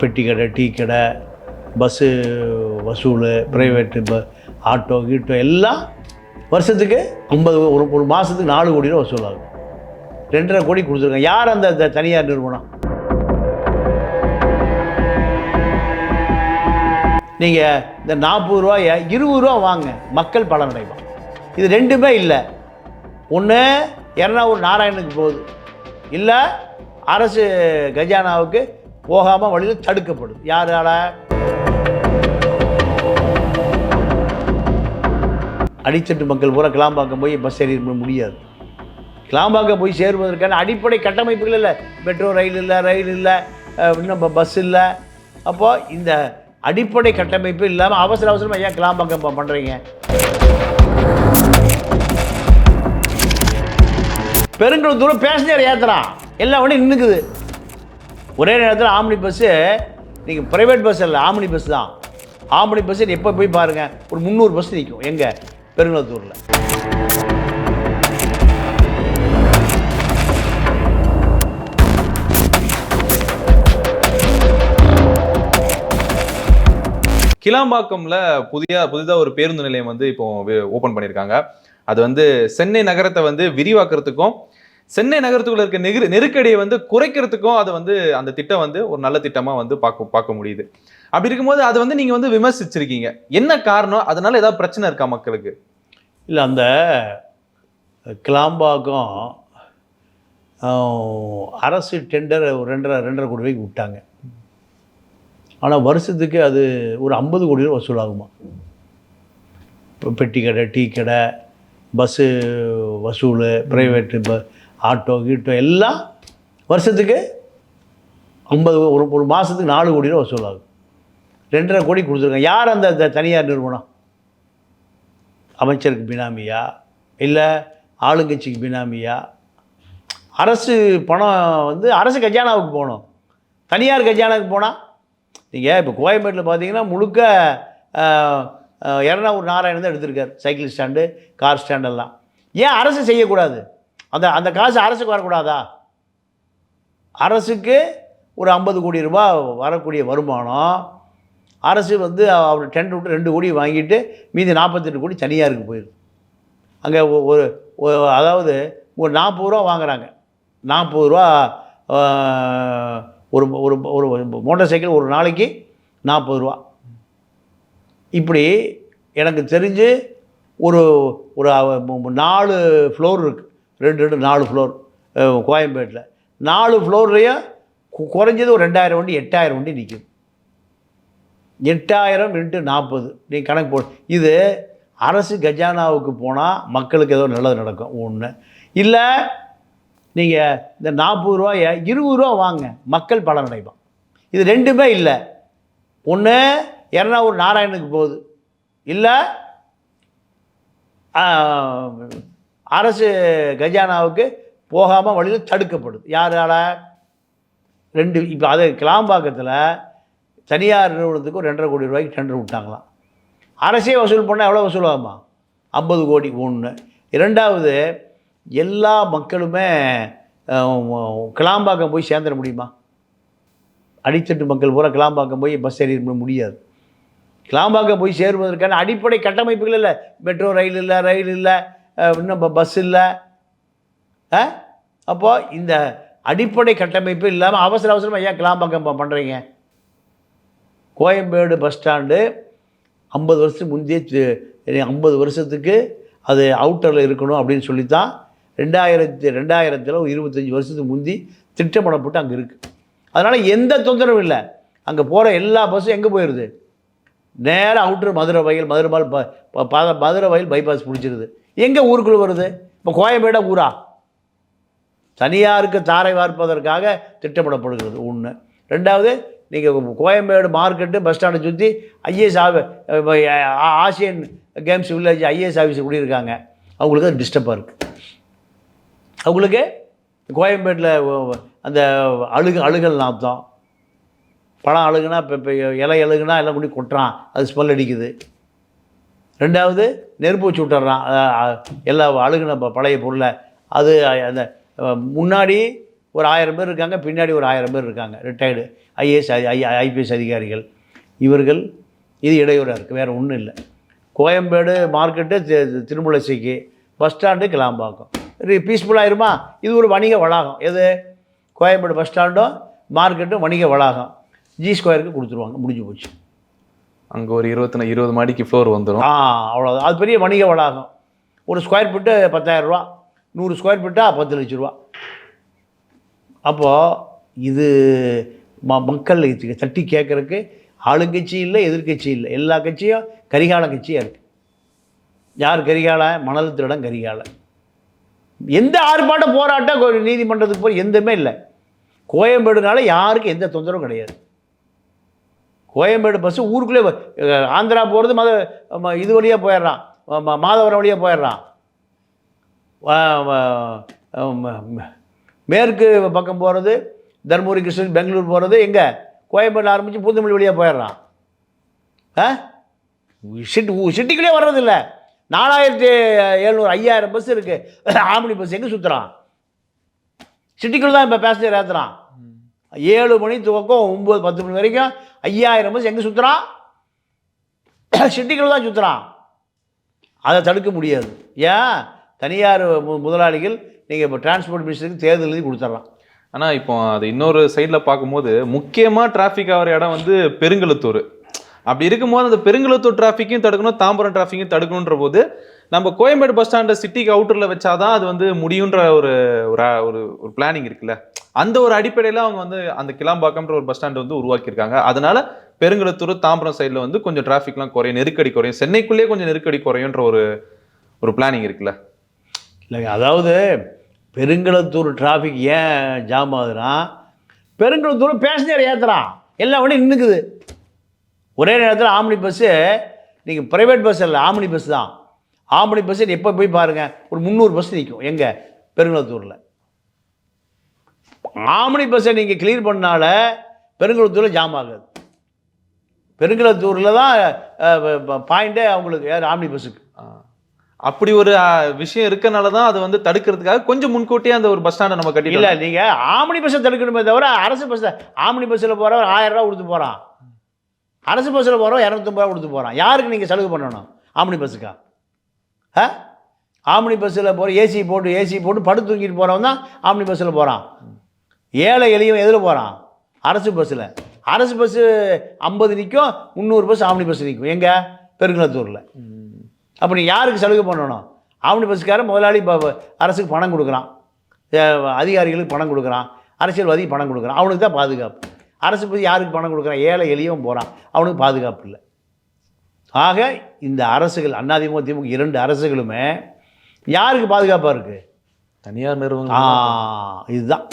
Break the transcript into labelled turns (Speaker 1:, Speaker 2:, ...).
Speaker 1: பெட்டி கடை, டீ கடை, பஸ்ஸு வசூல், ப்ரைவேட்டு ஆட்டோ கீட்டோ எல்லாம் வருஷத்துக்கு 50 ஒரு மாதத்துக்கு 4 கோடி ரூபா வசூலாகும். 2.5 கோடி கொடுத்துருக்காங்க. யார் அந்த தனியார் நிறுவனம்? நீங்கள் இந்த 40 ரூபாயை 20 ரூபா வாங்க, மக்கள் பலனடைவான். இது ரெண்டுமே இல்லை. ஒன்று எர்ணாவூர் நாராயணனுக்கு போகுது, இல்லை அரசு கஜானாவுக்கு போகாமல் வழியில் தடுக்கப்படுது. யாரால? அடித்தட்டு மக்கள் பூரா கிளாம்பாக்கம் போய் பஸ் ஏறி முடியாது. கிளாம்பாக்கம் போய் சேருவதற்கான அடிப்படை கட்டமைப்புகள் இல்லை. மெட்ரோ ரயில் இல்லை, இன்னும் பஸ் இல்லை. அப்போது இந்த அடிப்படை கட்டமைப்பு இல்லாமல் அவசரமாக ஏன் கிளாம்பாக்கம் பண்ணுறீங்க? பெருங்குளத்தூரம் பேசஞ்சர் ஏற்றுறான், எல்லா வண்டியும் நின்றுக்குது. ஒரே நேரத்தில் ஆம்னி பஸ்ஸு, நீங்கள் ப்ரைவேட் பஸ் இல்லை, ஆம்னி பஸ் தான். ஆம்னி பஸ்ஸு எப்போ போய் பாருங்கள், ஒரு 300 பஸ் நிற்கும். எங்கே? பெருங்குளத்தூரில்.
Speaker 2: கிளாம்பாக்கம்ல புதிதாக ஒரு பேருந்து நிலையம் வந்து இப்போ ஓப்பன் பண்ணியிருக்காங்க. அது வந்து சென்னை நகரத்தை வந்து விரிவாக்குறதுக்கும் சென்னை நகரத்துக்குள்ள இருக்க நெருக்கடியை வந்து குறைக்கிறதுக்கும் அது வந்து அந்த திட்டம் வந்து ஒரு நல்ல திட்டமாக வந்து பார்க்க முடியுது. அப்படி இருக்கும்போது அதை வந்து நீங்கள் வந்து விமர்சிச்சிருக்கீங்க. என்ன காரணம்? அதனால ஏதாவது பிரச்சனை இருக்கா மக்களுக்கு?
Speaker 1: இல்லை, அந்த கிளாம்பாக்கம் அரசு டெண்டர் 2.5 கோடி ரூபாய்க்கு விட்டாங்க. ஆனால் வருஷத்துக்கு அது ஒரு 50 கோடி ரூபா வசூலாகுமா. இப்போ பெட்டி கடை, டீ கடை, பஸ்ஸு வசூல், ப்ரைவேட்டு ஆட்டோ கீட்டோ எல்லாம் வருஷத்துக்கு 50 ஒரு மாதத்துக்கு 4 கோடி ரூபா வசூலாகும். 2.5 கோடி கொடுத்துருக்காங்க. யார் அந்த தனியார் நிறுவனம்? அமைச்சருக்கு பினாமியா, இல்லை ஆளுங்கட்சிக்கு பினாமியா? அரசு பணம் வந்து அரசு கஜானாவுக்கு போகணும். தனியார் கஜானாவுக்கு போனால் நீங்கள் இப்போ கோயம்பேட்டில் பார்த்தீங்கன்னா முழுக்க எர்ணாவூர் நாராயணன் தான் எடுத்திருக்கார். சைக்கிள் ஸ்டாண்டு, கார் ஸ்டாண்டெல்லாம். ஏன் அரசு செய்யக்கூடாது? அந்த காசு அரசுக்கு வரக்கூடாதா? அரசுக்கு ஒரு 50 கோடி ரூபா வரக்கூடிய வருமானம், அரசு வந்து அவர் டெண்டர் விட்டு 2 கோடி வாங்கிட்டு மீதி 48 கோடி தனியாருக்கு போயிடுது. அங்கே அதாவது ஒரு 40 ரூபா வாங்குகிறாங்க. 40 ரூபா ஒரு ஒரு மோட்டார் சைக்கிள் ஒரு நாளைக்கு 40 ரூபா. இப்படி எனக்கு தெரிஞ்சு ஒரு 4 ஃப்ளோர் இருக்குது. 4 ஃப்ளோர் கோயம்பேட்டில். 4 ஃப்ளோர்லேயும் குறைஞ்சது ஒரு 2000 வண்டி 8000 வண்டி நிற்குது. 8000 × 40 நீங்கள் கணக்கு போடு. இது அரசு கஜானாவுக்கு போனால் மக்களுக்கு ஏதோ நல்லது நடக்கும். ஒன்று இல்லை, நீங்கள் இந்த 40 ரூபாயை 20 ரூபா வாங்க, மக்கள் பலனடைவான். இது ரெண்டுமே இல்லை. ஒன்று எர்ணாவூர் நாராயணனுக்கு போகுது, இல்லை அரசு கஜானாவுக்கு போகாமல் வழியில் தடுக்கப்படுது. யாரால? 2. இப்போ அது கிளாம்பாக்கத்தில் தனியார் நிறுவனத்துக்கு ஒரு 2.5 கோடி ரூபாய்க்கு டெண்டர் விட்டாங்களாம். அரசே வசூல் பண்ணால் எவ்வளோ வசூலாகுமா? 50 கோடி. ஒன்று. இரண்டாவது, எல்லா மக்களுமே கிளாம்பாக்கம் போய் சேர்ந்துட முடியுமா? அடித்தட்டு மக்கள் பூரா கிளாம்பாக்கம் போய் பஸ் ஏறி முடியாது. கிளாம்பாக்கம் போய் சேருவதற்கான அடிப்படை கட்டமைப்புகள் இல்லை. மெட்ரோ ரயில் இல்லை, இன்னும் பஸ் இல்லை. அப்போது இந்த அடிப்படை கட்டமைப்பு இல்லாமல் அவசரமாக ஏன் கிளாம்பாக்கம் பண்ணுறீங்க? கோயம்பேடு பஸ் ஸ்டாண்டு 50 வருஷத்துக்கு முந்தைய 50 வருஷத்துக்கு அது அவுட்டரில் இருக்கணும் அப்படின்னு சொல்லித்தான் 2000 ஒரு 25 வருஷத்துக்கு முந்தி திட்டமிடப்பட்டு அங்கே இருக்குது. அதனால் எந்த தொந்தரவும் இல்லை. அங்கே போகிற எல்லா பஸ்ஸும் எங்கே போயிடுது? நேராக அவுட்டர் மதுரை வயல் பைபாஸ் பிடிச்சிருது. எங்கே ஊருக்குள்ளே வருது? இப்போ கோயம்பேடா ஊரா? தனியாருக்கு தாரை வார்ப்பதற்காக திட்டமிடப்படுகிறது. ஒன்று. ரெண்டாவது, நீங்கள் கோயம்பேடு மார்க்கெட்டு பஸ் ஸ்டாண்டை சுற்றி IAS Asian games village IAS officer கூடியிருக்காங்க. அவங்களுக்கு அது டிஸ்டர்பாக இருக்குது. அவங்களுக்கு கோயம்பேட்டில் அந்த அழுகல் நாத்தம், பழம் அழுகுனா இப்போ இலை அழுகுனா எல்லாம் கொண்டு கொட்டுறான், அது ஸ்மெல் அடிக்குது. ரெண்டாவது, நெருப்பு வச்சு விட்டுறான் எல்லா அழுகுன பழைய பொருளை. அது அந்த முன்னாடி ஒரு 1000 பேர் இருக்காங்க, பின்னாடி ஒரு 1000 பேர் இருக்காங்க, ரிட்டையர்டு ஐஏஎஸ் ஐபிஎஸ் அதிகாரிகள். இவர்கள் இது இடையூறாக இருக்குது, வேறு ஒன்றும் இல்லை. கோயம்பேடு மார்க்கெட்டு திருமூலசிக்கு, பஸ் ஸ்டாண்டு கிளாம்பாக்கம், இது பீஸ்ஃபுல்லாகிருமா? இது ஒரு வணிக வளாகம். எது? கோயம்பேடு பஸ் ஸ்டாண்டும் மார்க்கெட்டும் வணிக வளாகம். ஜி ஸ்கொயருக்கு கொடுத்துருவாங்க, முடிஞ்சு போச்சு.
Speaker 2: அங்கே ஒரு 20 மாடிக்கு ஃப்ளோர் வந்துடும்.
Speaker 1: அவ்வளோதான். அது பெரிய வணிக வளாகம். ஒரு ஸ்கொயர் ஃபீட்டு 10,000 ரூபா, 100 ஸ்கொயர் ஃபீட்டாக 10 லட்ச ரூபா. அப்போது இது மக்கள் தட்டி கேட்குறதுக்கு ஆளுங்கட்சி இல்லை, எதிர்கட்சி இல்லை, எல்லா கட்சியும் கரிகால கட்சியாக இருக்குது. யார் கரிகால? மணல் திருடன் கரிகால. எந்த ஆர்ப்பாட்ட போராட்டம் நீதிமன்றத்துக்கு போய் எதுவுமே இல்லை. கோயம்பேடுனால யாருக்கும் எந்த தொந்தரவும் கிடையாது. கோயம்பேடு பஸ்ஸு ஊருக்குள்ளே ஆந்திரா போகிறது இது வழியாக போயிடுறான், மாதவரம் வழியாக போயிடுறான். மேற்கு பக்கம் போகிறது தர்மபுரி, கிருஷ்ணகிரி, பெங்களூர் போகிறது எங்கே? கோயம்பேடு ஆரம்பித்து பூந்தமல்லி வழியாக போயிடுறான். சிட்டிக்குள்ளே வர்றதில்ல. 4700 5000 பஸ் இருக்குது. ஆம்னி பஸ் எங்கே சுற்றுறான்? சிட்டிக்குள்ளே தான் இப்போ பேசஞ்சர் ஏற்றுறான். 7 மணி துவக்கம் 9 10 மணி வரைக்கும் 5000 பஸ் எங்கே சுற்றுறான்? சிட்டிக்குள்ளே தான் சுற்றுறான். அதை தடுக்க முடியாது. ஏன்? தனியார் முதலாளிகள் நீங்கள் இப்போ டிரான்ஸ்போர்ட் மினிஸ்டருக்கு தேர்தல் எழுதி கொடுத்துட்றான்.
Speaker 2: ஆனால் இப்போ அது இன்னொரு சைடில் பார்க்கும்போது முக்கியமாக டிராஃபிக் ஆகிற இடம் வந்து பெருங்கலத்தூர். அப்படி இருக்கும்போது அந்த பெருங்கலத்தூர் டிராஃபிக்கையும் தடுக்கணும், தாம்பரம் டிராஃபிக்கையும் தடுக்கணுன்ற போது நம்ம கோயம்பேடு பஸ் ஸ்டாண்டை சிட்டிக்கு அவுட்டரில் வச்சாதான் அது வந்து முடியுன்ற ஒரு ஒரு பிளானிங் இருக்குல்ல. அந்த ஒரு அடிப்படையில் அவங்க வந்து அந்த கிளாம்பாக்கம்ன்ற ஒரு பஸ் ஸ்டாண்டை வந்து உருவாக்கியிருக்காங்க. அதனால பெருங்கலத்தூர் தாம்பரம் சைடில் வந்து கொஞ்சம் டிராஃபிக்லாம் குறையும், நெருக்கடி குறையும், சென்னைக்குள்ளேயே கொஞ்சம் நெருக்கடி குறையுன்ற ஒரு பிளானிங் இருக்குல்ல.
Speaker 1: இல்லைங்க, அதாவது பெருங்கலத்தூர் டிராஃபிக் ஏன் ஜாம் ஆகுதுன்னா, பெருங்கலத்தூர் பேசஞ்சர் ஏற்றுறான், எல்லா வண்டியும் நின்றுக்குது. ஒரே நேரத்தில் ஆம்னி பஸ்ஸு, நீங்கள் ப்ரைவேட் பஸ் இல்லை, ஆம்னி பஸ் தான். ஆம்னி பஸ்ஸு எப்போ போய் பாருங்கள், ஒரு 300 பஸ் நிற்கும். எங்கே? பெருங்கலத்தூரில். ஆம்னி பஸ்ஸை நீங்கள் கிளியர் பண்ணால பெருங்கலத்தூரில் ஜாம் ஆகாது. பெருங்கலத்தூரில் தான் பாயிண்ட்டே அவங்களுக்கு, யார்? ஆம்னி பஸ்ஸுக்கு.
Speaker 2: அப்படி ஒரு விஷயம் இருக்கனால தான் அதை வந்து தடுக்கிறதுக்காக கொஞ்சம் முன்கூட்டியே அந்த ஒரு பஸ் ஸ்டாண்டை நம்ம கட்டி.
Speaker 1: இல்லை, நீங்கள் ஆம்னி பஸ்ஸை தடுக்கணுமே தவிர அரசு பஸ்ஸை, ஆம்னி பஸ்ஸில் போகிறவர் 1000 ரூபா கொடுத்து போகிறான், அரசு பஸ்ஸில் போகிறவன் 250 ரூபா கொடுத்து போகிறான். யாருக்கு நீங்கள் சலுகை பண்ணணும்? ஆம்னி பஸ்ஸுக்கா? ஆம்னி பஸ்ஸில் போகிற ஏசி போட்டு படுத்து தூங்கிட்டு போகிறவன் தான் ஆம்னி பஸ்ஸில் போகிறான். ஏழை எளியவன் எதில் போகிறான்? அரசு பஸ்ஸில். அரசு பஸ்ஸு 50 நிற்கும், 300 பஸ் ஆம்னி பஸ் நிற்கும். எங்கே? பெருங்கலத்தூரில். அப்போ நீ யாருக்கு சலுகை பண்ணணும்? ஆம்னி பஸ்ஸுக்காரன் முதலாளி அரசுக்கு பணம் கொடுக்குறான், அதிகாரிகளுக்கு பணம் கொடுக்குறான், அரசியல்வாதிக்கு பணம் கொடுக்குறான், அவனுக்கு தான் பாதுகாப்பு. அரசு பற்றி யாருக்கு பணம் கொடுக்குறான்? ஏழை எளியவன் போகிறான், அவனுக்கு பாதுகாப்பு இல்லை. ஆக இந்த அரசுகள், அதிமுக திமுக 2 அரசுகளுமே யாருக்கு பாதுகாப்பாக இருக்குது?
Speaker 2: தனியார் நிறுவனம்.
Speaker 1: இதுதான்